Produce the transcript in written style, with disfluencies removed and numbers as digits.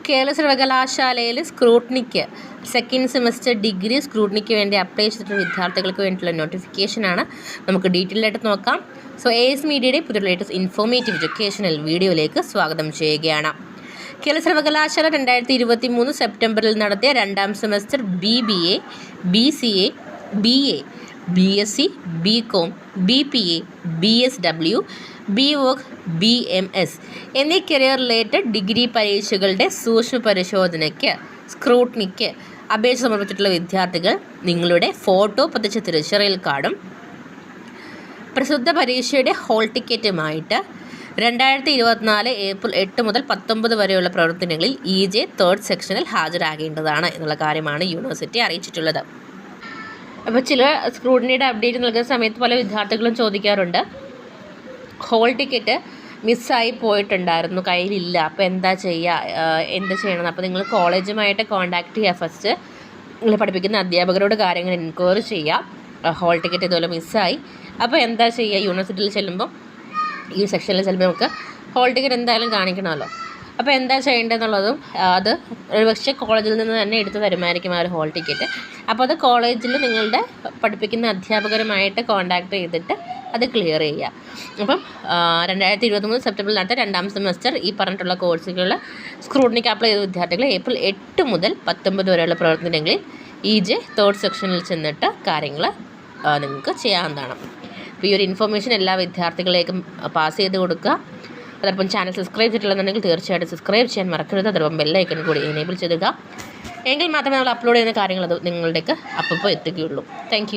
കേരള സർവകലാശാലയിൽ സ്ക്രൂട്ടിനിക്ക് second semester degree സ്ക്രൂട്ടിനിക്ക് വേണ്ടി apply ചെയ്തിട്ടുള്ള വിദ്യാർത്ഥികൾക്ക് വേണ്ടിയിട്ടുള്ള നോട്ടിഫിക്കേഷനാണ്. നമുക്ക് ഡീറ്റെയിൽ ആയിട്ട് നോക്കാം. സോ AS മീഡിയയുടെ പുതിയ ലേറ്റസ്റ്റ് ഇൻഫോർമേറ്റീവ് എഡ്യൂക്കേഷണൽ വീഡിയോയിലേക്ക് സ്വാഗതം ചെയ്യുകയാണ്. കേരള സർവകലാശാല 2023 സെപ്റ്റംബറിൽ നടത്തിയ രണ്ടാം semester BBA, BCA, BA, BSc, BCom, BPA, BSW, BVoc, BMS എന്നീ കരിയർ റിലേറ്റഡ് ഡിഗ്രി പരീക്ഷകളുടെ സൂക്ഷ്മ പരിശോധനയ്ക്ക് സ്ക്രൂട്ടിനിക്ക് അപേക്ഷ സമർപ്പിച്ചിട്ടുള്ള വിദ്യാർത്ഥികൾ നിങ്ങളുടെ ഫോട്ടോ പതിച്ച തിരിച്ചറിയൽ കാർഡും പ്രസിദ്ധ പരീക്ഷയുടെ ഹോൾ ടിക്കറ്റുമായിട്ട് 2024 ഏപ്രിൽ 8 മുതൽ 19 വരെയുള്ള പ്രവർത്തനങ്ങളിൽ EJ 3rd സെക്ഷനിൽ ഹാജരാകേണ്ടതാണ് എന്നുള്ള കാര്യമാണ് യൂണിവേഴ്സിറ്റി അറിയിച്ചിട്ടുള്ളത്. അപ്പോൾ ചില സ്ക്രൂട്ടിനിയുടെ അപ്ഡേറ്റ് നൽകുന്ന സമയത്ത് പല വിദ്യാർത്ഥികളും ചോദിക്കാറുണ്ട്, ഹോൾ ടിക്കറ്റ് മിസ്സായി പോയിട്ടുണ്ടായിരുന്നു, കയ്യിലില്ല, അപ്പോൾ എന്താ ചെയ്യണം? അപ്പോൾ നിങ്ങൾ കോളേജുമായിട്ട് കോൺടാക്റ്റ് ചെയ്യുക. ഫസ്റ്റ് നിങ്ങൾ പഠിപ്പിക്കുന്ന അധ്യാപകരോട് കാര്യങ്ങൾ എൻക്വയറി ചെയ്യുക. ഹോൾ ടിക്കറ്റ് ഇതുപോലെ മിസ്സായി, അപ്പോൾ എന്താ ചെയ്യുക? യൂണിവേഴ്സിറ്റിയിൽ ചെല്ലുമ്പോൾ ഈ സെക്ഷനിൽ ചെല്ലുമ്പോൾ നമുക്ക് ഹോൾ ടിക്കറ്റ് എന്തായാലും കാണിക്കണമല്ലോ. അപ്പോൾ എന്താ ചെയ്യേണ്ടതെന്നുള്ളതും അത് ഒരുപക്ഷെ കോളേജിൽ നിന്ന് തന്നെ എടുത്ത് തരുമായിരിക്കും ആ ഒരു ഹോൾ ടിക്കറ്റ്. അപ്പോൾ അത് കോളേജിൽ നിങ്ങളുടെ പഠിപ്പിക്കുന്ന അധ്യാപകരുമായിട്ട് കോൺടാക്ട് ചെയ്തിട്ട് അത് ക്ലിയർ ചെയ്യുക. അപ്പം 2023 സെപ്റ്റംബറിൽ നടത്തിയ രണ്ടാം സെമസ്റ്റർ ഈ പറഞ്ഞിട്ടുള്ള കോഴ്സുകൾ സ്ക്രൂട്ടിനിക്ക് അപ്ലൈ ചെയ്ത വിദ്യാർത്ഥികൾ ഏപ്രിൽ 8 മുതൽ 19 വരെയുള്ള പ്രവർത്തനങ്ങളിൽ EJ 3rd സെക്ഷനിൽ ചെന്നിട്ട് കാര്യങ്ങൾ നിങ്ങൾക്ക് ചെയ്യാവുന്നതാണ്. അപ്പോൾ ഈ ഒരു ഇൻഫർമേഷൻ എല്ലാ വിദ്യാർത്ഥികളിലേക്കും പാസ് ചെയ്ത് കൊടുക്കുക. അതോടൊപ്പം ചാനൽ സബ്സ്ക്രൈബ് ചെയ്തിട്ടുണ്ടെന്നുണ്ടെങ്കിൽ തീർച്ചയായിട്ടും സബ്സ്ക്രൈബ് ചെയ്യാൻ മറക്കരുത്. അതോടൊപ്പം ബെല്ലൈക്കൺ കൂടി എനേബിൾ ചെയ്യുക. എങ്കിൽ മാത്രമേ നമ്മൾ അപ്ലോഡ് ചെയ്യുന്ന കാര്യങ്ങൾ അത് നിങ്ങളിലേക്ക് അപ്പോൾ എത്തുകയുള്ളൂ. താങ്ക്